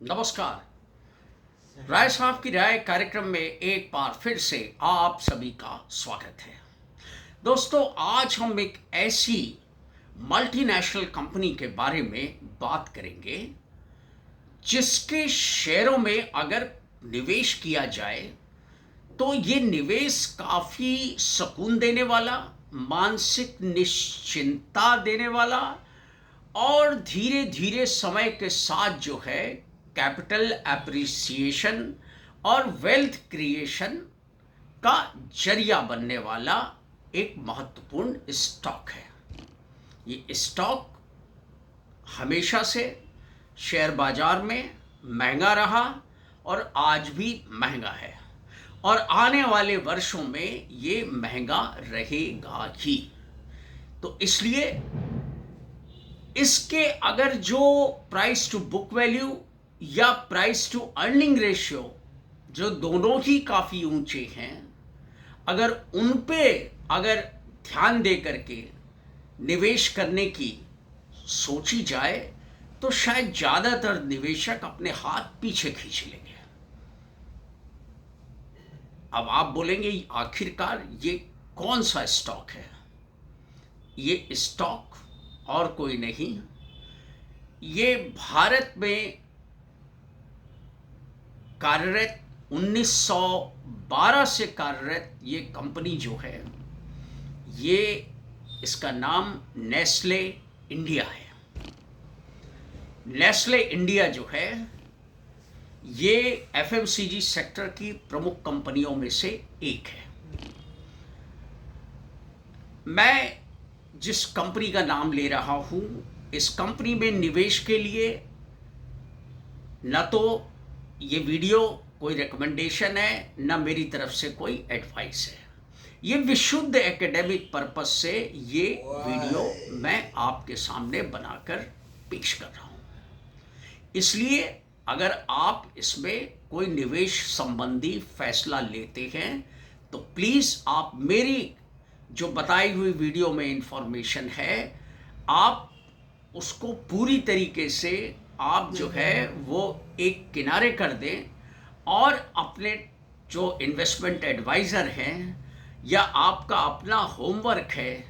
नमस्कार। राय साहब की राय कार्यक्रम में एक बार फिर से आप सभी का स्वागत है। दोस्तों, आज हम एक ऐसी मल्टीनेशनल कंपनी के बारे में बात करेंगे जिसके शेयरों में अगर निवेश किया जाए तो ये निवेश काफ़ी सुकून देने वाला, मानसिक निश्चिंतता देने वाला और धीरे धीरे समय के साथ जो है कैपिटल एप्रिसिएशन और वेल्थ क्रिएशन का जरिया बनने वाला एक महत्वपूर्ण स्टॉक है। ये स्टॉक हमेशा से शेयर बाजार में महंगा रहा और आज भी महंगा है और आने वाले वर्षों में ये महंगा रहेगा ही। तो इसलिए इसके अगर जो प्राइस टू बुक वैल्यू या प्राइस टू अर्निंग रेशियो जो दोनों ही काफ़ी ऊंचे हैं, अगर उन पे अगर ध्यान दे करके निवेश करने की सोची जाए तो शायद ज़्यादातर निवेशक अपने हाथ पीछे खींच लेंगे। अब आप बोलेंगे आखिरकार ये कौन सा स्टॉक है? ये स्टॉक और कोई नहीं, ये भारत में कार्यरत 1912 से कार्यरत ये कंपनी जो है, ये इसका नाम नेस्ले इंडिया है। नेस्ले इंडिया जो है ये एफएमसीजी सेक्टर की प्रमुख कंपनियों में से एक है। मैं जिस कंपनी का नाम ले रहा हूं, इस कंपनी में निवेश के लिए न तो ये वीडियो कोई रिकमेंडेशन है, न मेरी तरफ से कोई एडवाइस है। ये विशुद्ध एकेडमिक पर्पस से ये वीडियो मैं आपके सामने बनाकर पेश कर रहा हूँ। इसलिए अगर आप इसमें कोई निवेश संबंधी फैसला लेते हैं तो प्लीज़ आप मेरी जो बताई हुई वीडियो में इंफॉर्मेशन है, आप उसको पूरी तरीके से आप जो है वो एक किनारे कर दें और अपने जो इन्वेस्टमेंट एडवाइज़र हैं या आपका अपना होमवर्क है,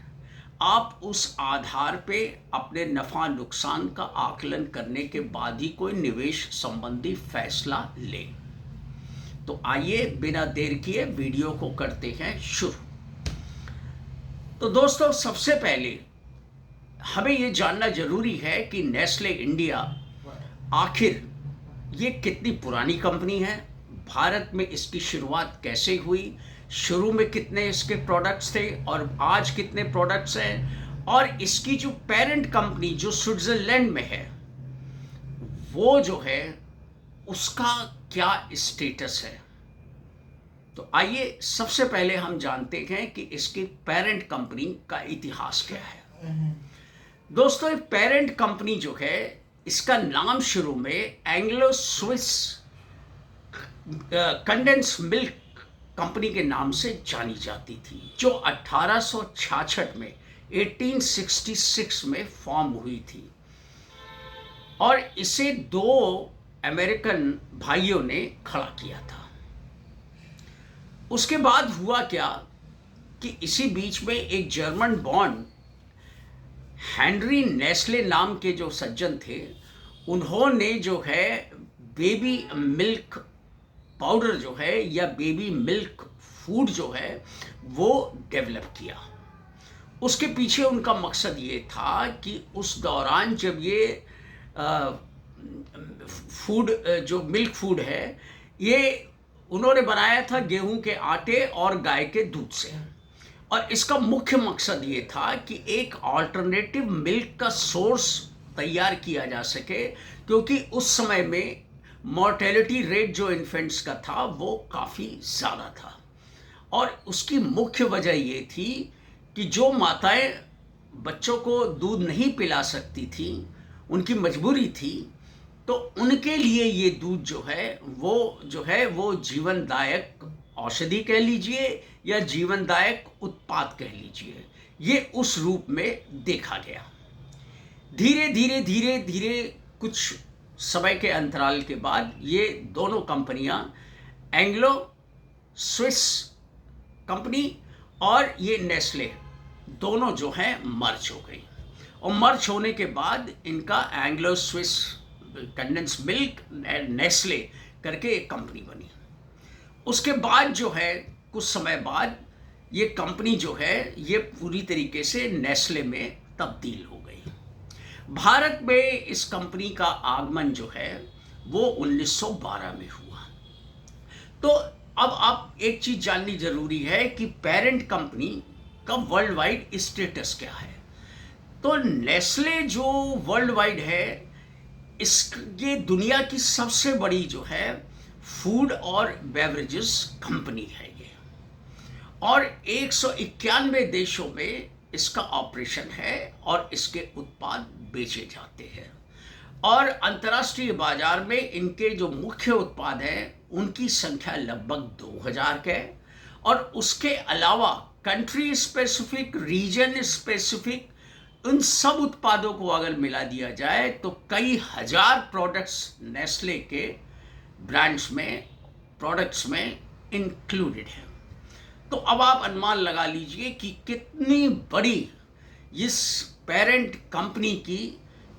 आप उस आधार पे अपने नफ़ा नुकसान का आकलन करने के बाद ही कोई निवेश संबंधी फैसला लें। तो आइए बिना देर किए वीडियो को करते हैं शुरू। तो दोस्तों, सबसे पहले हमें ये जानना ज़रूरी है कि नेस्ले इंडिया आखिर ये कितनी पुरानी कंपनी है, भारत में इसकी शुरुआत कैसे हुई, शुरू में कितने इसके प्रोडक्ट्स थे और आज कितने प्रोडक्ट्स हैं, और इसकी जो पेरेंट कंपनी जो स्विट्ज़रलैंड में है वो जो है उसका क्या स्टेटस है। तो आइए सबसे पहले हम जानते हैं कि इसकी पेरेंट कंपनी का इतिहास क्या है। दोस्तों, पेरेंट कंपनी जो है इसका नाम शुरू में Anglo Swiss condense milk company के नाम से जानी जाती थी, जो 1866 में 1866 में फॉर्म हुई थी और इसे दो अमेरिकन भाइयों ने खड़ा किया था। उसके बाद हुआ क्या कि इसी बीच में एक जर्मन बॉर्न हेनरी नेस्ले नाम के जो सज्जन थे, उन्होंने जो है बेबी मिल्क पाउडर जो है या बेबी मिल्क फूड जो है वो डेवलप किया। उसके पीछे उनका मकसद ये था कि उस दौरान जब ये फूड जो मिल्क फूड है ये उन्होंने बनाया था गेहूं के आटे और गाय के दूध से, और इसका मुख्य मकसद ये था कि एक अल्टरनेटिव मिल्क का सोर्स तैयार किया जा सके, क्योंकि उस समय में मॉर्टेलिटी रेट जो इन्फेंट्स का था वो काफ़ी ज़्यादा था। और उसकी मुख्य वजह ये थी कि जो माताएं बच्चों को दूध नहीं पिला सकती थी, उनकी मजबूरी थी, तो उनके लिए ये दूध जो है वो जीवनदायक औषधि कह लीजिए या जीवनदायक उत्पाद कह लीजिए, ये उस रूप में देखा गया। धीरे धीरे धीरे धीरे कुछ समय के अंतराल के बाद ये दोनों कंपनियां एंग्लो स्विस कंपनी और ये नेस्ले दोनों जो हैं मर्ज हो गई। और मर्ज होने के बाद इनका Anglo Swiss condense milk Nestle करके एक कंपनी बनी। उसके बाद जो है कुछ समय बाद ये कंपनी जो है ये पूरी तरीके से नेस्ले में तब्दील हो गई। भारत में इस कंपनी का आगमन जो है वो 1912 में हुआ। तो अब आप एक चीज जाननी जरूरी है कि पेरेंट कंपनी का वर्ल्ड वाइड स्टेटस क्या है। तो नेस्ले जो वर्ल्ड वाइड है, ये दुनिया की सबसे बड़ी जो है फूड और बेवरेजेस कंपनी है ये, और 191 देशों में इसका ऑपरेशन है और इसके उत्पाद बेचे जाते हैं। और अंतर्राष्ट्रीय बाजार में इनके जो मुख्य उत्पाद हैं उनकी संख्या लगभग 2000 के, और उसके अलावा कंट्री स्पेसिफिक, रीजन स्पेसिफिक, उन सब उत्पादों को अगर मिला दिया जाए तो कई हजार प्रोडक्ट्स नेस्ले के ब्रांड्स में, प्रोडक्ट्स में इंक्लूडेड है। तो अब आप अनुमान लगा लीजिए कि कितनी बड़ी इस पेरेंट कंपनी की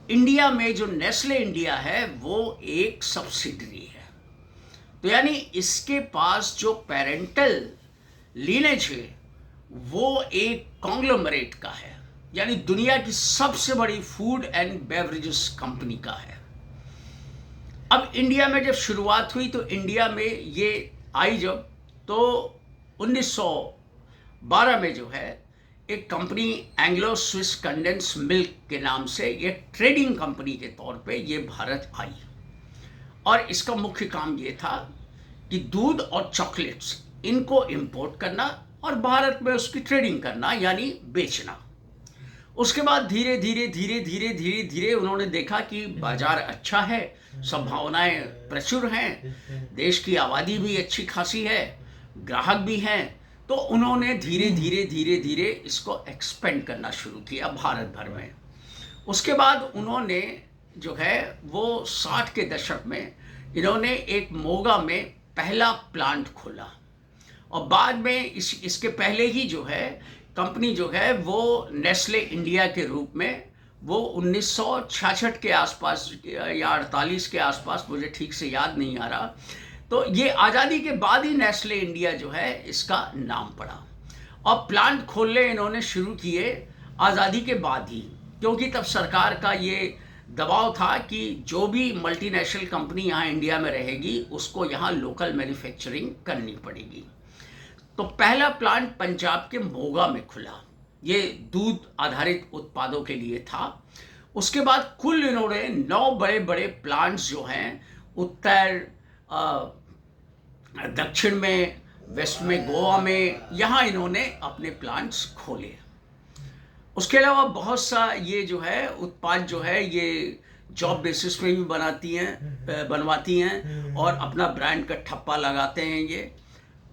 इंडिया में जो नेस्ले इंडिया है वो एक सब्सिडरी है। तो यानी इसके पास जो पेरेंटल लीनेज है वो एक कॉन्ग्लोमरेट का है, यानी दुनिया की सबसे बड़ी फूड एंड बेवरेजेस कंपनी का है। अब इंडिया में जब शुरुआत हुई तो इंडिया में ये आई जब, तो 1912 में जो है एक company Anglo Swiss condense milk के नाम से एक ट्रेडिंग कंपनी के तौर पे ये भारत आई। और इसका मुख्य काम ये था कि दूध और चॉकलेट्स इनको इंपोर्ट करना और भारत में उसकी ट्रेडिंग करना, यानी बेचना। उसके बाद धीरे धीरे धीरे धीरे धीरे धीरे उन्होंने देखा कि बाजार अच्छा है, संभावनाएं प्रचुर हैं, देश की आबादी भी अच्छी खासी है, ग्राहक भी हैं, तो उन्होंने धीरे धीरे धीरे धीरे इसको एक्सपेंड करना शुरू किया भारत भर में। उसके बाद उन्होंने जो है वो 60 के दशक में इन्होंने एक मोगा में पहला प्लांट खोला, और बाद में इसके पहले ही जो है कंपनी जो है वो नेस्ले इंडिया के रूप में वो 1966 के आसपास या 48 के आसपास, मुझे ठीक से याद नहीं आ रहा, तो ये आज़ादी के बाद ही नेस्ले इंडिया जो है इसका नाम पड़ा। और प्लांट खोलने इन्होंने शुरू किए आज़ादी के बाद ही, क्योंकि तब सरकार का ये दबाव था कि जो भी मल्टीनेशनल कंपनी यहाँ इंडिया में रहेगी उसको यहाँ लोकल मैन्युफैक्चरिंग करनी पड़ेगी। तो पहला प्लांट पंजाब के मोगा में खुला, ये दूध आधारित उत्पादों के लिए था। उसके बाद कुल इन्होंने 9 बड़े बड़े प्लांट्स जो हैं उत्तर, दक्षिण में, वेस्ट में, गोवा में, यहाँ इन्होंने अपने प्लांट्स खोले। उसके अलावा बहुत सा ये जो है उत्पाद जो है ये जॉब बेसिस पे भी बनवाती हैं और अपना ब्रांड का ठप्पा लगाते हैं ये।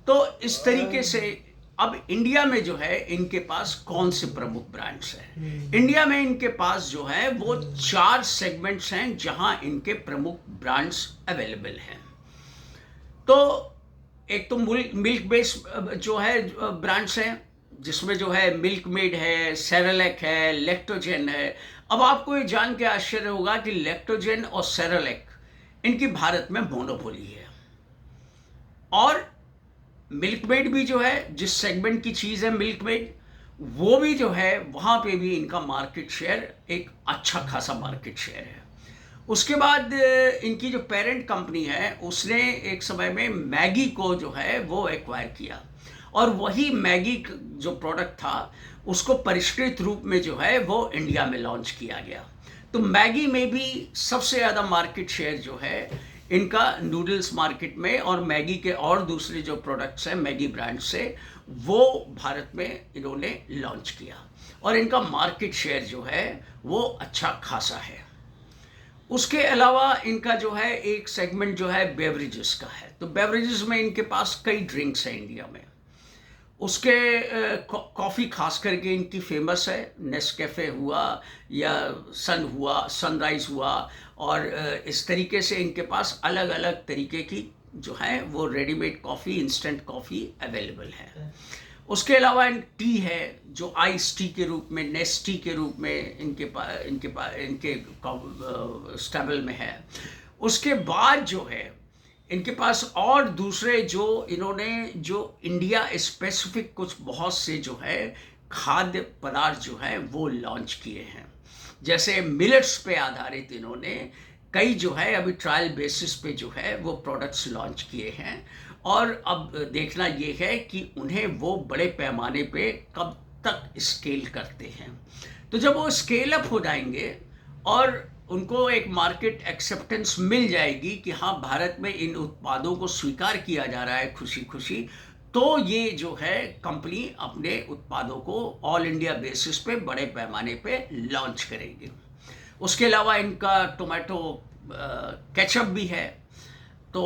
तो इस तरीके से अब इंडिया में जो है इनके पास कौन से प्रमुख ब्रांड्स हैं? इंडिया में इनके पास जो है वो 4 सेगमेंट्स हैं जहां इनके प्रमुख ब्रांड्स अवेलेबल हैं। तो एक तो मिल्क बेस्ड जो है ब्रांड्स हैं, जिसमें जो है मिल्क मेड है, सेरेलैक है, लैक्टोजेन है। अब आपको ये जान के आश्चर्य होगा कि लैक्टोजेन और सेरेलैक इनकी भारत में मोनोपोली है। और मिल्क मेड भी जो है, जिस सेगमेंट की चीज़ है मिल्क मेड, वो भी जो है वहाँ पे भी इनका मार्केट शेयर एक अच्छा खासा मार्केट शेयर है। उसके बाद इनकी जो पेरेंट कंपनी है उसने एक समय में मैगी को जो है वो एक्वायर किया, और वही मैगी जो प्रोडक्ट था उसको परिष्कृत रूप में जो है वो इंडिया में लॉन्च किया गया। तो मैगी में भी सबसे ज़्यादा मार्केट शेयर जो है इनका नूडल्स मार्केट में, और मैगी के और दूसरे जो प्रोडक्ट्स हैं मैगी ब्रांड से, वो भारत में इन्होंने लॉन्च किया, और इनका मार्केट शेयर जो है वो अच्छा खासा है। उसके अलावा इनका जो है एक सेगमेंट जो है बेवरेजेस का है। तो बेवरेजेस में इनके पास कई ड्रिंक्स हैं इंडिया में। उसके कॉफ़ी खास करके इनकी फेमस है, नेस्कैफ़े हुआ या सन हुआ, सनराइज़ हुआ, और इस तरीके से इनके पास अलग अलग तरीके की जो है वो readymade coffee, instant coffee available है। उसके अलावा टी है जो आइस टी के रूप में, नेस टी के रूप में इनके स्टेबल में है। उसके बाद जो है इनके पास और दूसरे जो इन्होंने जो इंडिया स्पेसिफिक कुछ बहुत से जो है खाद्य पदार्थ जो है वो लॉन्च किए हैं। जैसे मिलेट्स पे आधारित इन्होंने कई जो है अभी ट्रायल बेसिस पे जो है वो प्रोडक्ट्स लॉन्च किए हैं, और अब देखना ये है कि उन्हें वो बड़े पैमाने पे कब तक स्केल करते हैं। तो जब वो स्केल अप हो जाएंगे और उनको एक मार्केट एक्सेप्टेंस मिल जाएगी कि हाँ भारत में इन उत्पादों को स्वीकार किया जा रहा है खुशी खुशी, तो ये जो है कंपनी अपने उत्पादों को ऑल इंडिया बेसिस पे बड़े पैमाने पे लॉन्च करेगी। उसके अलावा इनका टोमेटो केचप भी है। तो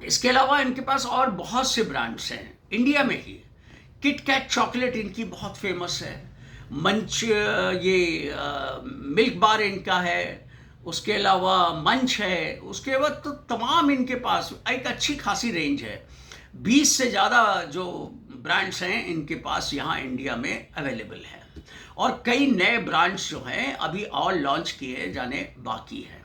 इसके अलावा इनके पास और बहुत से ब्रांड्स हैं इंडिया में ही। किट कैट चॉकलेट इनकी बहुत फेमस है। मंच ये मिल्क बार इनका है। उसके अलावा मंच है। उसके बाद तो तमाम इनके पास एक अच्छी खासी रेंज है। 20 से ज़्यादा जो ब्रांड्स हैं इनके पास यहाँ इंडिया में अवेलेबल है, और कई नए ब्रांड्स जो हैं अभी और लॉन्च किए जाने बाकी हैं।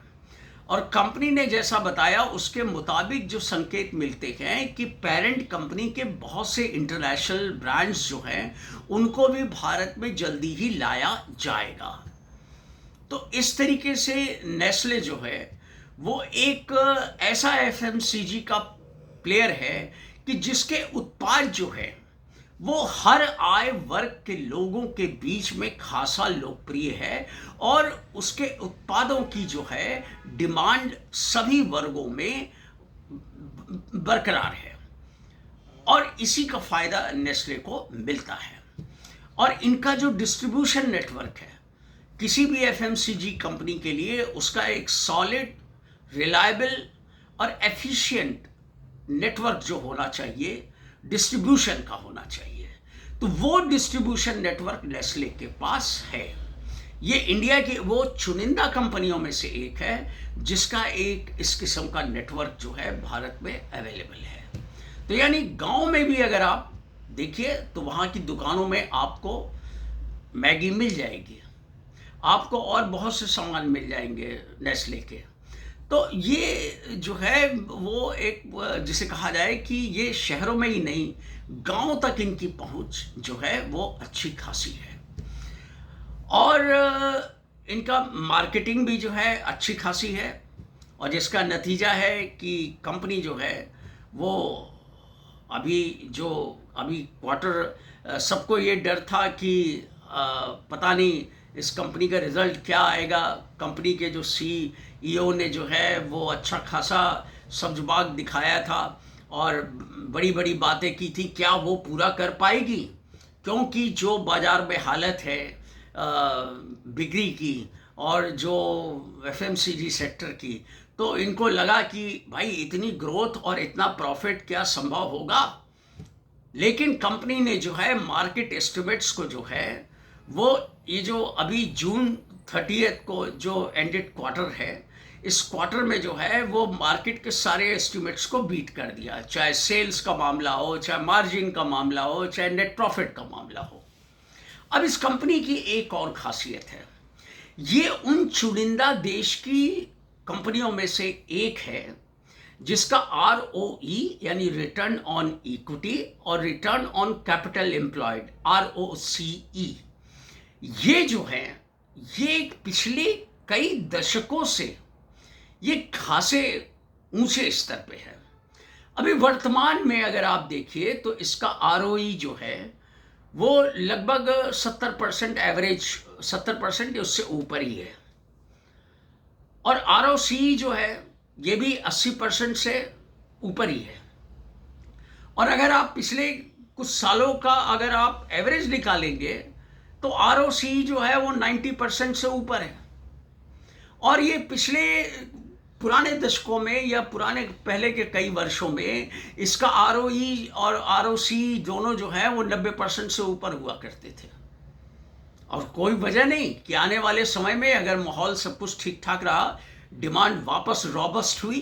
और कंपनी ने जैसा बताया उसके मुताबिक जो संकेत मिलते हैं कि पेरेंट कंपनी के बहुत से इंटरनेशनल ब्रांड्स जो हैं उनको भी भारत में जल्दी ही लाया जाएगा। तो इस तरीके से नेस्ले जो है वो एक ऐसा एफएमसीजी का प्लेयर है कि जिसके उत्पाद जो है वो हर आय वर्ग के लोगों के बीच में खासा लोकप्रिय है, और उसके उत्पादों की जो है डिमांड सभी वर्गों में बरकरार है, और इसी का फायदा नेस्ले को मिलता है। और इनका जो डिस्ट्रीब्यूशन नेटवर्क है किसी भी एफएमसीजी कंपनी के लिए, उसका एक सॉलिड, रिलायबल और एफिशिएंट नेटवर्क जो होना चाहिए डिस्ट्रीब्यूशन का होना चाहिए। तो वो डिस्ट्रीब्यूशन नेटवर्क नेस्ले के पास है। ये इंडिया की वो चुनिंदा कंपनियों में से एक है जिसका एक इस किस्म का नेटवर्क जो है भारत में अवेलेबल है। तो यानी गांव में भी अगर आप देखिए तो वहाँ की दुकानों में आपको मैगी मिल जाएगी, आपको और बहुत से सामान मिल जाएंगे नेस्ले के। तो ये जो है वो एक जिसे कहा जाए कि ये शहरों में ही नहीं गांव तक इनकी पहुंच जो है वो अच्छी खासी है, और इनका मार्केटिंग भी जो है अच्छी खासी है, और जिसका नतीजा है कि कंपनी जो है वो अभी क्वार्टर सबको ये डर था कि पता नहीं इस कंपनी का रिजल्ट क्या आएगा। कंपनी के जो CEO ने जो है वो अच्छा खासा सब्जबाग दिखाया था और बड़ी बड़ी बातें की थी, क्या वो पूरा कर पाएगी? क्योंकि जो बाज़ार में हालत है बिक्री की और जो एफएमसीजी सेक्टर की, तो इनको लगा कि भाई इतनी ग्रोथ और इतना प्रॉफिट क्या संभव होगा। लेकिन कंपनी ने जो है मार्केट एस्टिमेट्स को जो है वो ये जो अभी जून 30 को जो एंडेड क्वार्टर है, इस क्वार्टर में जो है वो मार्केट के सारे एस्टिमेट्स को बीट कर दिया, चाहे सेल्स का मामला हो, चाहे मार्जिन का मामला हो, चाहे नेट प्रॉफिट का मामला हो। अब इस कंपनी की एक और खासियत है, ये उन चुनिंदा देश की कंपनियों में से एक है जिसका ROE यानी रिटर्न ऑन इक्विटी और return on capital employed ROCE, ये जो है ये पिछले कई दशकों से ये खासे ऊंचे स्तर पे है। अभी वर्तमान में अगर आप देखिए तो इसका ROE जो है वो लगभग 70% एवरेज, 70% या उससे ऊपर ही है, और ROCE जो है ये भी 80% से ऊपर ही है। और अगर आप पिछले कुछ सालों का अगर आप एवरेज निकालेंगे तो ROCE जो है वो 90% से ऊपर है, और ये पिछले पुराने दशकों में या पुराने पहले के कई वर्षों में इसका आरओई और आरओसी दोनों जो है वो 90% से ऊपर हुआ करते थे, और कोई वजह नहीं कि आने वाले समय में अगर माहौल सब कुछ ठीक ठाक रहा, डिमांड वापस रॉबस्ट हुई,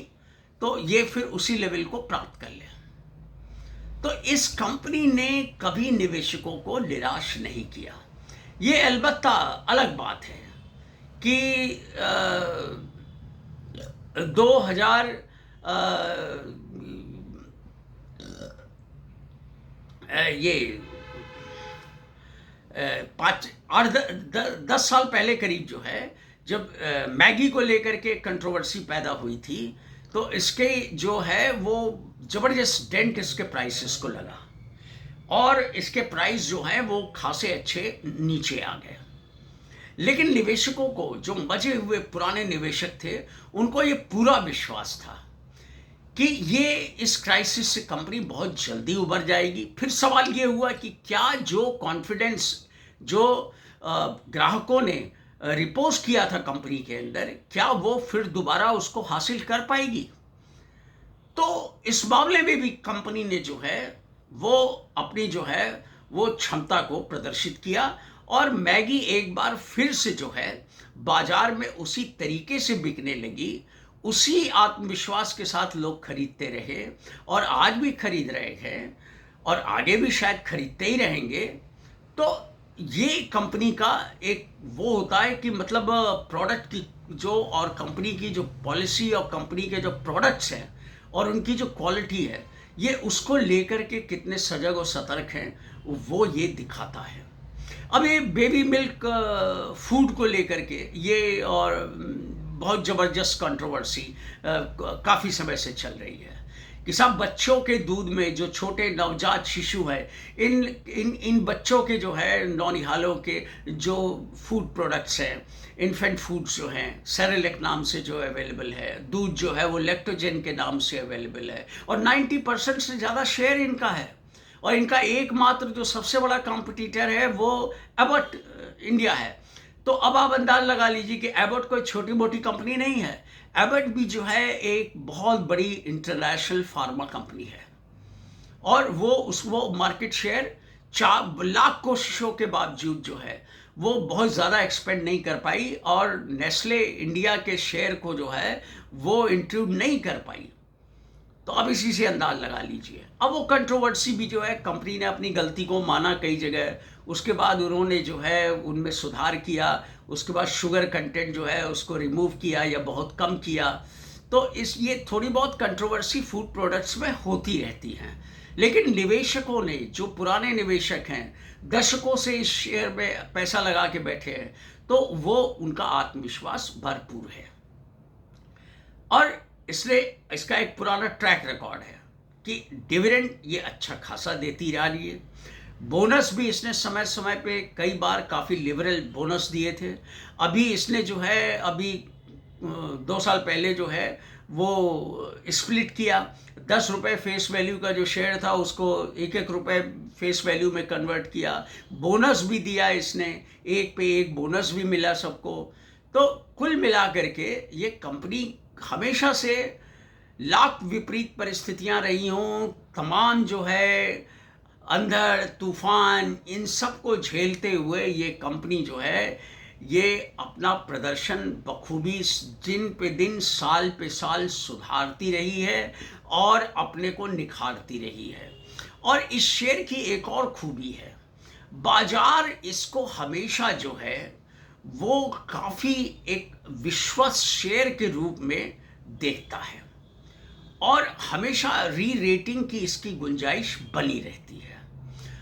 तो ये फिर उसी लेवल को प्राप्त कर ले। तो इस कंपनी ने कभी निवेशकों को निराश नहीं किया। ये अलबत्ता अलग बात है कि 2000 ये 10 साल पहले करीब जो है, जब मैगी को लेकर के कंट्रोवर्सी पैदा हुई थी, तो इसके जो है वो ज़बरदस्त डेंट इसके प्राइसेस को लगा, और इसके प्राइस जो हैं वो खासे अच्छे नीचे आ गए। लेकिन निवेशकों को, जो मजे हुए पुराने निवेशक थे, उनको ये पूरा विश्वास था कि ये इस क्राइसिस से कंपनी बहुत जल्दी उबर जाएगी। फिर सवाल ये हुआ कि क्या जो कॉन्फिडेंस जो ग्राहकों ने रिपोज किया था कंपनी के अंदर, क्या वो फिर दोबारा उसको हासिल कर पाएगी। तो इस मामले में भी कंपनी ने जो है वो अपनी जो है वो क्षमता को प्रदर्शित किया, और मैगी एक बार फिर से जो है बाजार में उसी तरीके से बिकने लगी, उसी आत्मविश्वास के साथ लोग खरीदते रहे, और आज भी खरीद रहे हैं, और आगे भी शायद खरीदते ही रहेंगे। तो ये कंपनी का एक वो होता है कि मतलब प्रोडक्ट की जो, और कंपनी की जो पॉलिसी और कंपनी के जो प्रोडक्ट्स हैं और उनकी जो क्वालिटी है, ये उसको लेकर के कितने सजग और सतर्क हैं, वो ये दिखाता है। अब ये बेबी मिल्क फूड को लेकर के ये और बहुत ज़बरदस्त कंट्रोवर्सी काफ़ी समय से चल रही है कि सब बच्चों के दूध में जो छोटे नवजात शिशु है, इन बच्चों के जो है नौनिहालों के जो फूड प्रोडक्ट्स हैं, इन्फेंट फूड्स जो हैं, सेरेलेक नाम से जो अवेलेबल है, दूध जो है वो लैक्टोजेन के नाम से अवेलेबल है, और 90% से ज़्यादा शेयर इनका है, और इनका एकमात्र जो सबसे बड़ा कॉम्पिटिटर है वो एबॉट इंडिया है। तो अब आप अंदाज लगा लीजिए कि एबॉट कोई छोटी मोटी कंपनी नहीं है। एबॉट भी जो है एक बहुत बड़ी इंटरनेशनल फार्मा कंपनी है, और वो मार्केट शेयर 4 लाख कोशिशों के बावजूद जो है वो बहुत ज़्यादा एक्सपेंड नहीं कर पाई, और नेस्ले इंडिया के शेयर को जो है वो इंक्लूड नहीं कर पाई। तो अब इसी से अंदाज लगा लीजिए। अब वो कंट्रोवर्सी भी जो है, कंपनी ने अपनी गलती को माना कई जगह, उसके बाद उन्होंने जो है उनमें सुधार किया, उसके बाद शुगर कंटेंट जो है उसको रिमूव किया या बहुत कम किया। तो ये थोड़ी बहुत कंट्रोवर्सी फूड प्रोडक्ट्स में होती रहती हैं, लेकिन निवेशकों ने, जो पुराने निवेशक हैं, दशकों से इस शेयर में पैसा लगा के बैठे हैं, तो वो उनका आत्मविश्वास भरपूर है। और इसलिए इसका एक पुराना ट्रैक रिकॉर्ड है कि डिविडेंड ये अच्छा खासा देती रही है। बोनस भी इसने समय समय पे कई बार काफ़ी लिबरल बोनस दिए थे। अभी इसने जो है 2 साल पहले जो है वो स्प्लिट किया, 10 रुपये फेस वैल्यू का जो शेयर था उसको 1-1 रुपये फेस वैल्यू में कन्वर्ट किया। बोनस भी दिया इसने, 1 पे 1 बोनस भी मिला सबको। तो कुल मिला करके ये कंपनी हमेशा से लाख विपरीत परिस्थितियां रही हों, तमाम जो है अंधड़ तूफान, इन सब को झेलते हुए ये कंपनी जो है ये अपना प्रदर्शन बखूबी दिन पे दिन, साल पे साल सुधारती रही है और अपने को निखारती रही है। और इस शेयर की एक और खूबी है, बाजार इसको हमेशा जो है वो काफ़ी एक विश्वास शेयर के रूप में देखता है, और हमेशा री रेटिंग की इसकी गुंजाइश बनी रहती है।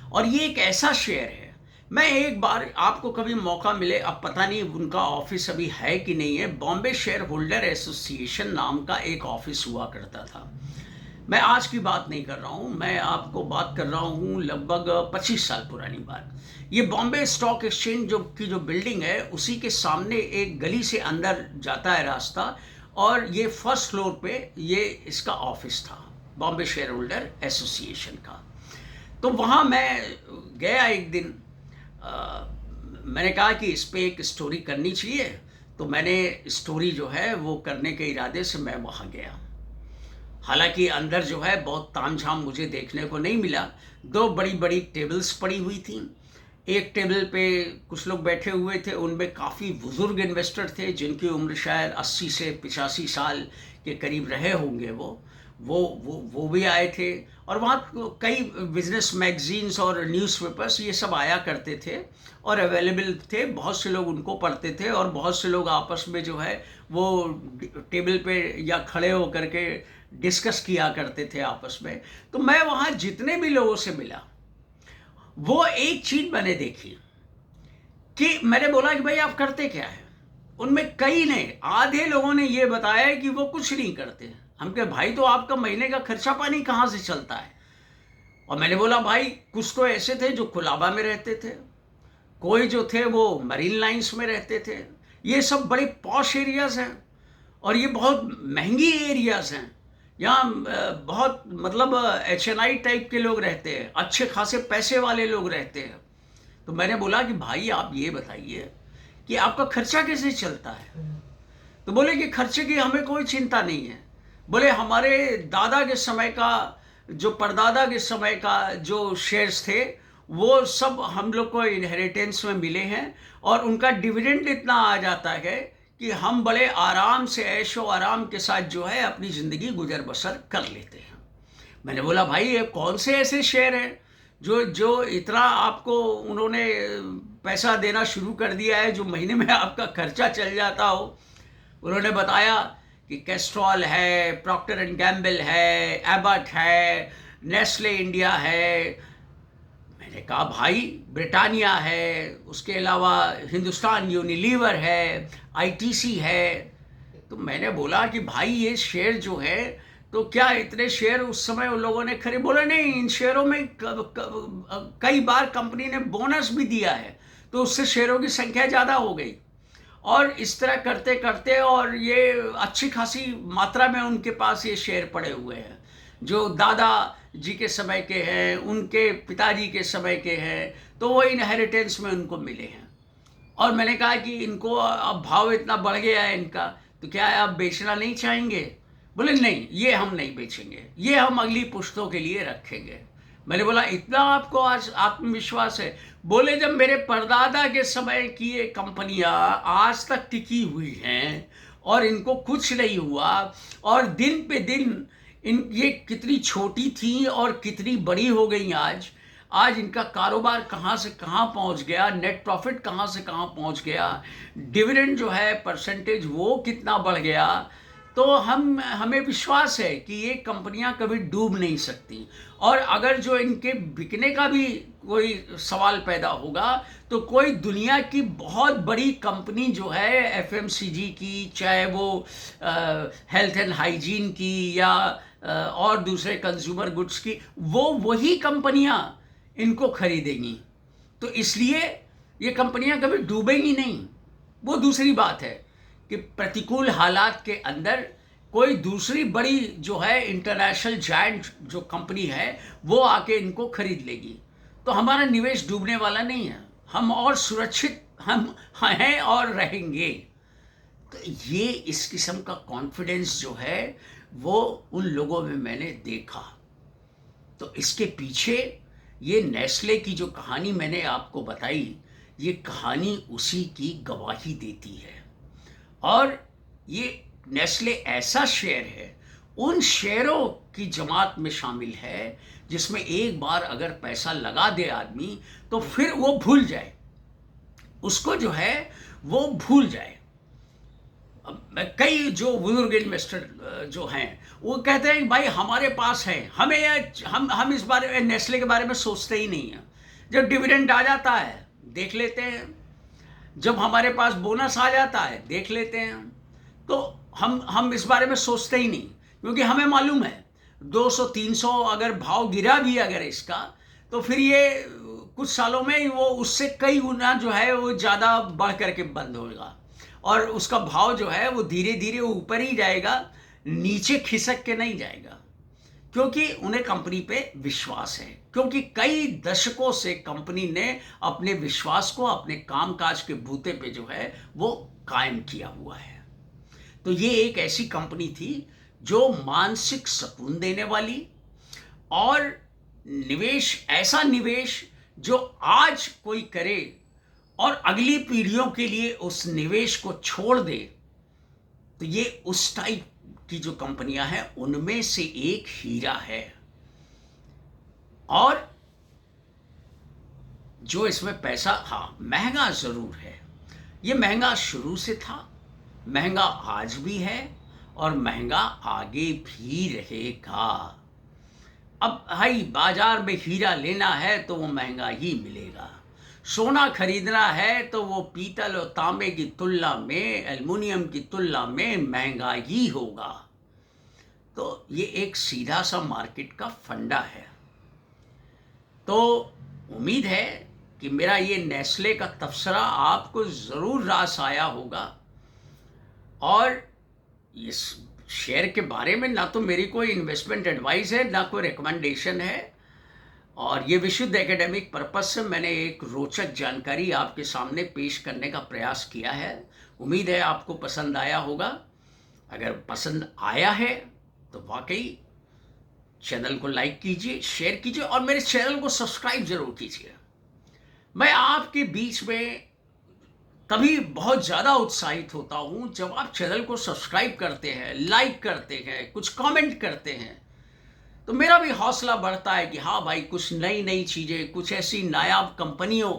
और ये एक ऐसा शेयर है, मैं एक बार आपको कभी मौका मिले, अब पता नहीं उनका ऑफिस अभी है कि नहीं है, बॉम्बे शेयर होल्डर एसोसिएशन नाम का एक ऑफिस हुआ करता था। मैं आज की बात नहीं कर रहा हूँ, मैं आपको बात कर रहा हूँ लगभग 25 साल पुरानी बात। ये बॉम्बे स्टॉक एक्सचेंज जो बिल्डिंग है, उसी के सामने एक गली से अंदर जाता है रास्ता, और ये फर्स्ट फ्लोर पे ये इसका ऑफिस था, बॉम्बे शेयर होल्डर एसोसिएशन का। तो वहाँ मैं गया एक दिन, मैंने कहा कि इस पे एक स्टोरी करनी चाहिए। तो मैंने स्टोरी जो है वो करने के इरादे से मैं वहाँ गया। हालांकि अंदर जो है बहुत तामझाम मुझे देखने को नहीं मिला। दो बड़ी बड़ी टेबल्स पड़ी हुई थी। एक टेबल पे कुछ लोग बैठे हुए थे, उनमें काफ़ी बुजुर्ग इन्वेस्टर थे जिनकी उम्र शायद 80 से 85 साल के करीब रहे होंगे। वो भी आए थे। और वहाँ कई बिजनेस मैगजीन्स और न्यूज़पेपर्स ये सब आया करते थे और अवेलेबल थे। बहुत से लोग उनको पढ़ते थे और बहुत से लोग आपस में जो है वो टेबल पे या खड़े होकर के डिस्कस किया करते थे आपस में। तो मैं वहाँ जितने भी लोगों से मिला, वो एक चीज मैंने देखी कि मैंने बोला कि भाई आप करते क्या है। उनमें कई ने, आधे लोगों ने ये बताया कि वो कुछ नहीं करते। हम कहे भाई तो आपका महीने का खर्चा पानी कहाँ से चलता है? और मैंने बोला भाई कुछ तो ऐसे थे जो कुलाबा में रहते थे, कोई जो थे वो मरीन लाइंस में रहते थे। ये सब बड़े पॉश एरियाज हैं और ये बहुत महंगी एरियाज हैं। यहाँ बहुत मतलब HNI टाइप के लोग रहते हैं, अच्छे खासे पैसे वाले लोग रहते हैं। तो मैंने बोला कि भाई आप ये बताइए कि आपका खर्चा कैसे चलता है? तो बोले कि खर्चे की हमें कोई चिंता नहीं है। बोले हमारे दादा के समय का, जो परदादा के समय का जो शेयर्स थे वो सब हम लोग को इनहेरिटेंस में मिले हैं और उनका डिविडेंड इतना आ जाता है कि हम बड़े आराम से ऐशो आराम के साथ जो है अपनी ज़िंदगी गुजर बसर कर लेते हैं। मैंने बोला भाई ये कौन से ऐसे शेयर हैं जो इतना आपको उन्होंने पैसा देना शुरू कर दिया है जो महीने में आपका खर्चा चल जाता हो? उन्होंने बताया कि कैस्ट्रॉल है, प्रॉक्टर एंड गैम्बल है, एबट है, नेस्ले इंडिया है। मैंने कहा भाई ब्रिटानिया है, उसके अलावा हिंदुस्तान यूनिलीवर है, ITC है। तो मैंने बोला कि भाई ये शेयर जो है, तो क्या इतने शेयर उस समय उन लोगों ने खरीदे? बोले नहीं, इन शेयरों में कई बार कंपनी ने बोनस भी दिया है तो उससे शेयरों की संख्या ज़्यादा हो गई। और इस तरह करते करते और ये अच्छी खासी मात्रा में उनके पास ये शेयर पड़े हुए हैं जो दादा जी के समय के हैं, उनके पिताजी के समय के हैं, तो वो इनहेरिटेंस में उनको मिले हैं। और मैंने कहा कि इनको अब भाव इतना बढ़ गया है इनका, तो क्या आप बेचना नहीं चाहेंगे? बोले नहीं, ये हम नहीं बेचेंगे, ये हम अगली पुश्तों के लिए रखेंगे। मैंने बोला इतना आपको आज आत्मविश्वास है? बोले जब मेरे परदादा के समय की ये कंपनियां आज तक टिकी हुई हैं और इनको कुछ नहीं हुआ, और दिन पे दिन ये कितनी छोटी थी और कितनी बड़ी हो गई आज इनका कारोबार कहाँ से कहाँ पहुँच गया, नेट प्रॉफिट कहाँ से कहाँ पहुँच गया, डिविडेंड जो है परसेंटेज वो कितना बढ़ गया। तो हमें विश्वास है कि ये कंपनियां कभी डूब नहीं सकती। और अगर जो इनके बिकने का भी कोई सवाल पैदा होगा तो कोई दुनिया की बहुत बड़ी कंपनी जो है FMCG की, चाहे वो हेल्थ एंड हाइजीन की या और दूसरे कंज्यूमर गुड्स की, वही कंपनियां इनको खरीदेंगी। तो इसलिए ये कंपनियां कभी डूबेंगी नहीं। वो दूसरी बात है कि प्रतिकूल हालात के अंदर कोई दूसरी बड़ी जो है इंटरनेशनल जायंट जो कंपनी है वो आके इनको खरीद लेगी। तो हमारा निवेश डूबने वाला नहीं है, हम और सुरक्षित हम हैं और रहेंगे। तो ये इस किस्म का कॉन्फिडेंस जो है वो उन लोगों में मैंने देखा। तो इसके पीछे ये नेस्ले की जो कहानी मैंने आपको बताई, ये कहानी उसी की गवाही देती है। और ये नेस्ले ऐसा शेयर है, उन शेयरों की जमात में शामिल है जिसमें एक बार अगर पैसा लगा दे आदमी तो फिर वो भूल जाए, उसको जो है वो भूल जाए। कई जो बुजुर्ग इन्वेस्टर जो हैं वो कहते हैं भाई हमारे पास है, हम इस बारे में, नेस्ले के बारे में सोचते ही नहीं हैं। जब डिविडेंड आ जाता है देख लेते हैं, जब हमारे पास बोनस आ जाता है देख लेते हैं। तो हम इस बारे में सोचते ही नहीं, क्योंकि हमें मालूम है 200-300 अगर भाव गिरा भी अगर इसका, तो फिर ये कुछ सालों में वो उससे कई गुना जो है वो ज़्यादा बढ़ करके बंद होगा और उसका भाव जो है वो धीरे धीरे ऊपर ही जाएगा, नीचे खिसक के नहीं जाएगा। क्योंकि उन्हें कंपनी पे विश्वास है, क्योंकि कई दशकों से कंपनी ने अपने विश्वास को अपने कामकाज के बूते पे जो है वो कायम किया हुआ है। तो ये एक ऐसी कंपनी थी जो मानसिक सुकून देने वाली और ऐसा निवेश जो आज कोई करे और अगली पीढ़ियों के लिए उस निवेश को छोड़ दे, तो ये उस टाइप की जो कंपनियां हैं उनमें से एक हीरा है। और जो इसमें पैसा, हाँ महंगा जरूर है, ये महंगा शुरू से था, महंगा आज भी है और महंगा आगे भी रहेगा। अब भाई बाजार में हीरा लेना है तो वो महंगा ही मिलेगा, सोना खरीदना है तो वो पीतल और तांबे की तुलना में, एल्युमिनियम की तुलना में महंगा ही होगा। तो ये एक सीधा सा मार्केट का फंडा है। तो उम्मीद है कि मेरा ये नेस्ले का तबसरा आपको ज़रूर रास आया होगा। और इस शेयर के बारे में ना तो मेरी कोई इन्वेस्टमेंट एडवाइस है, ना कोई रिकमेंडेशन है, और ये विशुद्ध एकेडमिक पर्पस से मैंने एक रोचक जानकारी आपके सामने पेश करने का प्रयास किया है। उम्मीद है आपको पसंद आया होगा। अगर पसंद आया है तो वाकई चैनल को लाइक कीजिए, शेयर कीजिए और मेरे चैनल को सब्सक्राइब जरूर कीजिए। मैं आपके बीच में तभी बहुत ज़्यादा उत्साहित होता हूँ जब आप चैनल को सब्सक्राइब करते हैं, लाइक करते हैं, कुछ कमेंट करते हैं, तो मेरा भी हौसला बढ़ता है कि हाँ भाई, कुछ नई नई चीज़ें, कुछ ऐसी नायाब कंपनियों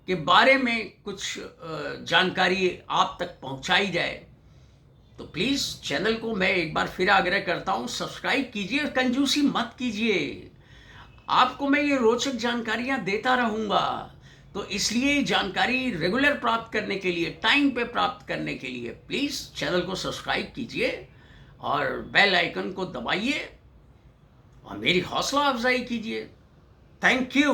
के बारे में कुछ जानकारी आप तक पहुँचाई जाए। तो प्लीज़ चैनल को मैं एक बार फिर आग्रह करता हूँ, सब्सक्राइब कीजिए, कंजूसी मत कीजिए। आपको मैं ये रोचक जानकारियाँ देता रहूँगा, तो इसलिए जानकारी रेगुलर प्राप्त करने के लिए, टाइम पे प्राप्त करने के लिए प्लीज़ चैनल को सब्सक्राइब कीजिए और बेल आइकन को दबाइए और मेरी हौसला अफजाई कीजिए। Thank you.